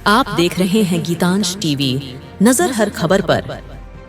आप देख रहे हैं गीतांश टीवी, नजर हर खबर पर।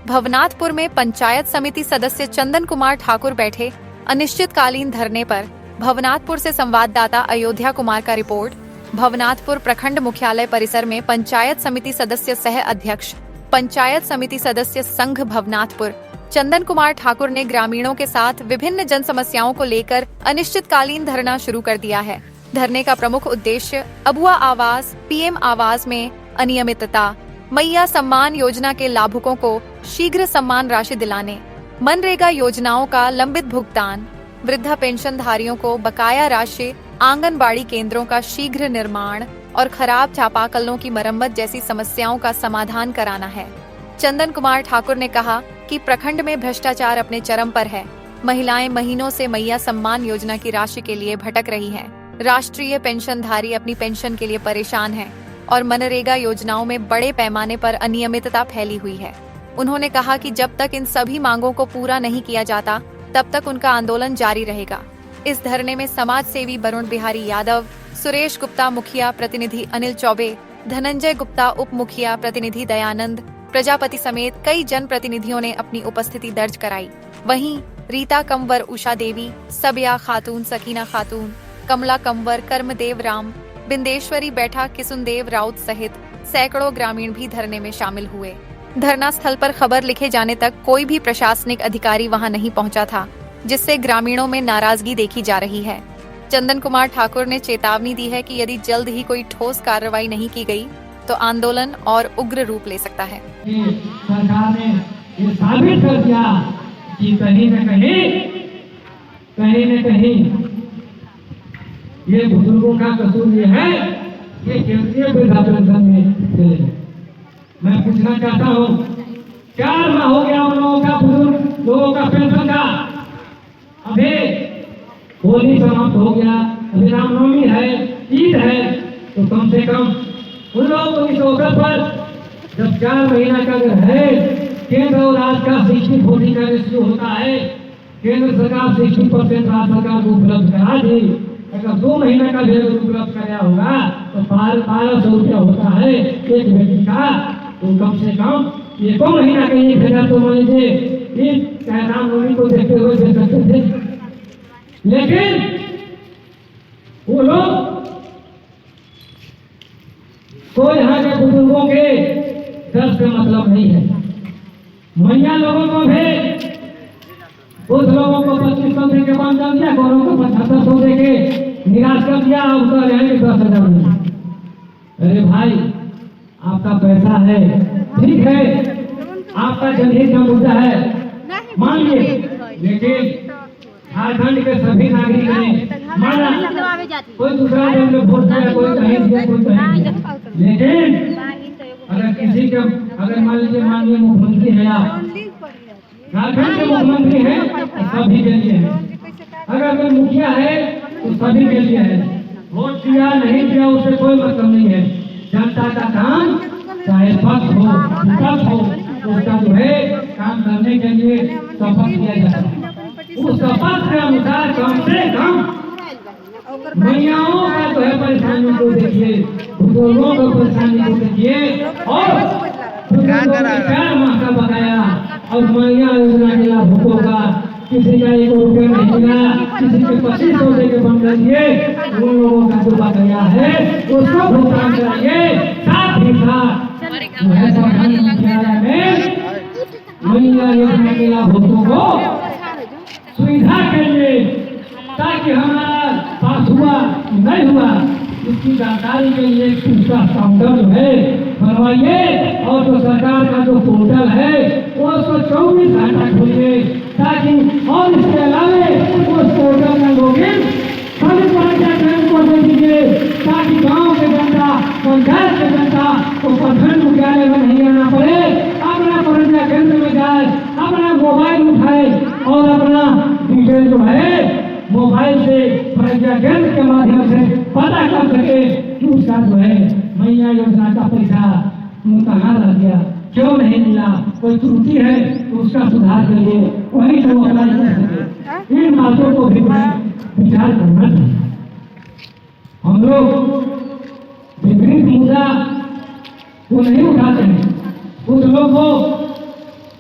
भवनाथपुर में पंचायत समिति सदस्य चंदन कुमार ठाकुर बैठे अनिश्चितकालीन धरने पर। भवनाथपुर से संवाददाता अयोध्या कुमार का रिपोर्ट। भवनाथपुर प्रखंड मुख्यालय परिसर में पंचायत समिति सदस्य सह अध्यक्ष पंचायत समिति सदस्य संघ भवनाथपुर चंदन कुमार ठाकुर ने ग्रामीणों के साथ विभिन्न जन समस्याओं को लेकर अनिश्चितकालीन धरना शुरू कर दिया है। धरने का प्रमुख उद्देश्य अबुआ आवास, पीएम आवास में अनियमितता, मैया सम्मान योजना के लाभुकों को शीघ्र सम्मान राशि दिलाने, मनरेगा योजनाओं का लंबित भुगतान, वृद्धा पेंशन धारियों को बकाया राशि, आंगनबाड़ी केंद्रों का शीघ्र निर्माण और खराब चापाकलों की मरम्मत जैसी समस्याओं का समाधान कराना है। चंदन कुमार ठाकुर ने कहा कि प्रखंड में भ्रष्टाचार अपने चरम पर है। महिलाएं महीनों से मैया सम्मान योजना की राशि के लिए भटक रही हैं। राष्ट्रीय पेंशनधारी अपनी पेंशन के लिए परेशान हैं और मनरेगा योजनाओं में बड़े पैमाने पर अनियमितता फैली हुई है। उन्होंने कहा कि जब तक इन सभी मांगों को पूरा नहीं किया जाता तब तक उनका आंदोलन जारी रहेगा। इस धरने में समाज सेवी वरुण बिहारी यादव, सुरेश गुप्ता मुखिया प्रतिनिधि अनिल चौबे, धनंजय गुप्ता उप मुखिया प्रतिनिधि दयानंद प्रजापति समेत कई जन प्रतिनिधियों ने अपनी उपस्थिति दर्ज कराई। वहीं रीता कंवर, उषा देवी, सबिया खातून, सकीना खातून, कमला कंवर, कर्मदेव राम, बिंदेश्वरी बैठा, किसुनदेव राउत सहित सैकड़ों ग्रामीण भी धरने में शामिल हुए। धरना स्थल पर खबर लिखे जाने तक कोई भी प्रशासनिक अधिकारी वहां नहीं पहुंचा था, जिससे ग्रामीणों में नाराजगी देखी जा रही है। चंदन कुमार ठाकुर ने चेतावनी दी है कि यदि जल्द ही कोई ठोस कार्रवाई नहीं की गई तो आंदोलन और उग्र रूप ले सकता है। सरकार ने ये साबित कर दिया कि कहीं न कहीं ये बुजुर्गों का कसूर ये है कि केंद्रीय वृद्धा पेंशन में मैं पूछना चाहता हूँ, 4 माह हो गया उन लोगों का, बुजुर्ग लोगों का पेंशन का। अभी होली समाप्त हो गया, अभी रामनवमी है, ईद है, तो कम से कम उन लोगों को इस अवसर पर जब 4 महीना का अगर है, केंद्र और राज्य का 60-40 का रेशियो होता है, केंद्र सरकार 60% राज्य सरकार को उपलब्ध करा दी। अगर 2 महीना का वेतन उपलब्ध कराया होगा तो 1200 रुपया होता है एक व्यक्ति का, तो कम से कम ये 2 महीना का 1000 तो मान लीजिए रामनवमी को देखते हुए दे सकते थे। लेकिन वो लोग को यहाँ के बुजुर्गों के दर्द से मतलब नहीं है। मैया लोगों को भी कुछ लोगों को 2500 दे के बंद कर दिया, गोरों को 7500 दे के निराश कर दिया। अब तो रहेंगे 10,000 में। अरे भाई, आपका पैसा है, ठीक है, आपका जनहित का मुद्दा है, मान लिए, लेकिन झारखंड के सभी नागरिक ने माना, कोई दूसरा जन में वोट दिया, कोई कहीं दिया, कोई कहीं दिया। लेकिन अगर किसी का, अगर मान लीजिए माननीय मुख्यमंत्री है, आप झारखंड के मुख्यमंत्री हैं तो सभी के लिए है, अगर कोई मुखिया है तो सभी के लिए है। वोट दिया नहीं दिया उससे कोई मतलब नहीं है। जनता का काम चाहे पक्ष हो विपक्ष हो, उसका जो है काम करने के लिए शपथ किया जाता है। उस शपथ के अनुसार कम से कम महिलाओं का जो है परेशानी को देखिए, बुजुर्गों को परेशानी को देखिए, और 4 माह का बकाया और मैया योजना के लाभुकों का किसी का 1 रुपया नहीं मिला, किसी के 2500 दे के बंद कर दिए, उन लोगों का जो बकाया है उसको भुगतान कराइए। साथ ही साथ मैया योजना के लाभुकों को सुविधा के लिए, ताकि हमारा पास हुआ नहीं हुआ इसकी जानकारी के लिए पूछता काउंटर जो है बनवाइए, और जो सरकार का जो पोर्टल है वो उसको 24 घंटा खोलिए, ताकि और इसके अलावे उस पोर्टल में लॉगिन सभी पंचायत को दे दीजिए, ताकि गांव के जनता, पंचायत के जनता को प्रखंड मुख्यालय में नहीं आना पड़े, अपना पंचायत केंद्र में जाए, अपना मोबाइल उठाए और अपना डिटेल जो है मोबाइल से पंचायत केंद्र के माध्यम से पता कर सके कि उसका जो है मैया योजना का पैसा कहाँ रह गया, क्यों नहीं मिला, कोई त्रुटि है तो उसका सुधार के लिए वही से अप्लाई कर सके। इन बातों को भी विचार करना चाहिए। हम लोग विभिन्न मुद्दा वो नहीं उठाते हैं। कुछ लोग को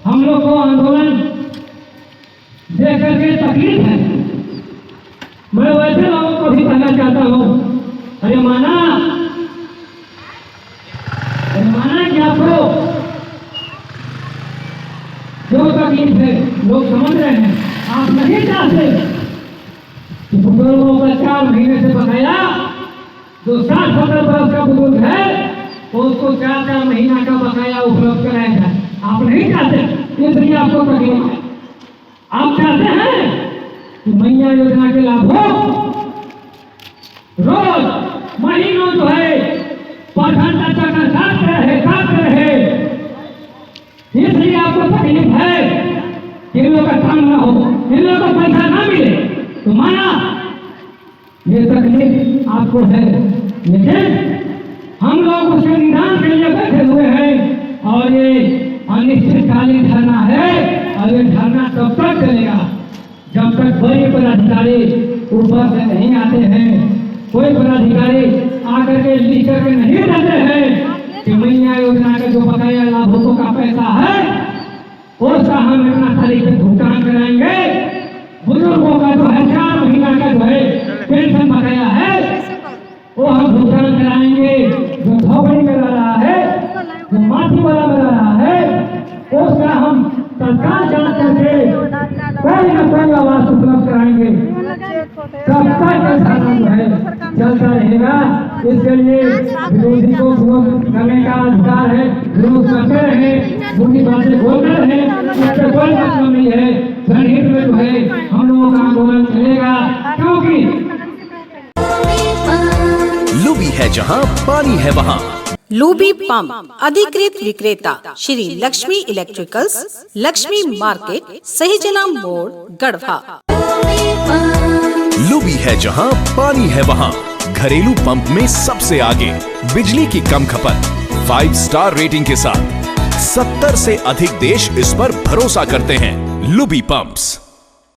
हम लोग को आंदोलन देख करके तकलीफ है। मैं वैसे लोगों को भी कहना चाहता हूँ, अरे माना कि आपको जो तकलीफ है लोग समझ रहे हैं। आप नहीं चाहते कि बुजुर्गों का 4 महीने से बकाया, जो 60-70 वर्ष का बुजुर्ग है तो उसको 4-4 महीना का बकाया उपलब्ध कराया जाए। आप नहीं चाहते, इसलिए आपको तकलीफ है। आप चाहते हैं कि मैया योजना के लाभ हो, रोज महीनों जो है प्रखंड चक्कर काटते रहे, इसलिए आपको तकलीफ है कि इन लोगों का काम ना हो, इन लोगों को पैसा ना मिले, तो माना ये तकलीफ आपको है। लेकिन हम लोग उसके निदान के लिए बैठे हुए हैं और ये अनिश्चितकालीन धरना है और ये धरना तब तक चलेगा जब तक बड़े पदाधिकारी ऊपर से नहीं आते हैं। कोई पदाधिकारी आकर के लिख करके नहीं देते हैं कि मैया योजना के जो बकाया लाभुकों का पैसा है उसका हम इतना तारीख से भुगतान कराएंगे। बुजुर्गों का जो है 4 महीना का जो है पेंशन बकाया है वो हम भुगतान कराएंगे। जो झोपड़ी में रह रहा है, जो माटी वाला में रह रहा है, उसका हम तत्काल जांच करके कोई न कोई आवास उपलब्ध कराएंगे। तब तक ऐसा जो है चलता रहेगा। इसके लिए विरोधी को विरोध करने का अधिकार है, विरोध करते रहे, बुरी बातें बोलते रहे, उससे कोई मतलब नहीं है। जनहित में जो है हम लोगों का आंदोलन चलेगा, क्योंकि लुबी है जहां पानी है वहां। लूबी पंप अधिकृत विक्रेता श्री लक्ष्मी इलेक्ट्रिकल्स, लक्ष्मी मार्केट, सहीजना मोड़, गढ़वा। लुबी है जहां पानी है वहां। घरेलू पंप में सबसे आगे, बिजली की कम खपत, 5 स्टार रेटिंग के साथ 70 से अधिक देश इस पर भरोसा करते हैं। लुबी पंप्स।